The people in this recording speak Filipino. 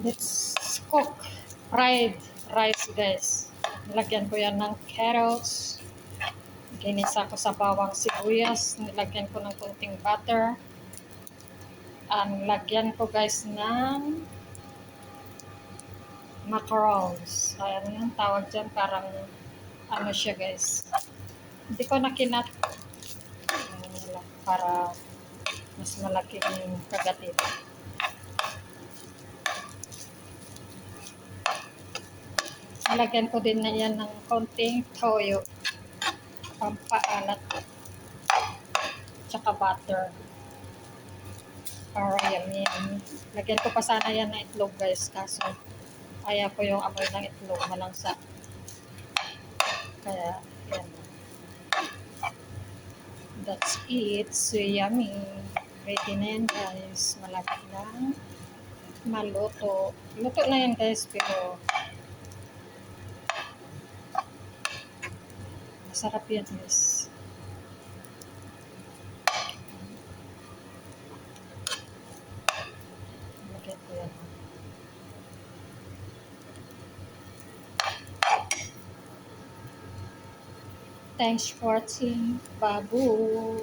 Let's cook fried rice, guys. Nilagyan ko yan ng carrots. Ginisa ko sa bawang sibuyas. Nilagyan ko ng kunting butter. Lagyan ko, guys, ng macarons. Ano yung tawag dyan? Parang ano siya, guys. Hindi ko na kinat para mas malaki yung kagatin. Nilagyan ko din na yan ng konting toyo. Pampaalat. Tsaka butter. Para yummy. Lagyan ko pa sana yan ng itlog, guys. Kaso ayaw ko yung amoy ng itlog, malangsa. Kaya, yan. That's it. So yummy. Ready na yan, guys. Malapit na maluto. Luto na yan, guys, pero masarap yan, guys. Lagyan ko yan. Thanks for watching. Babu.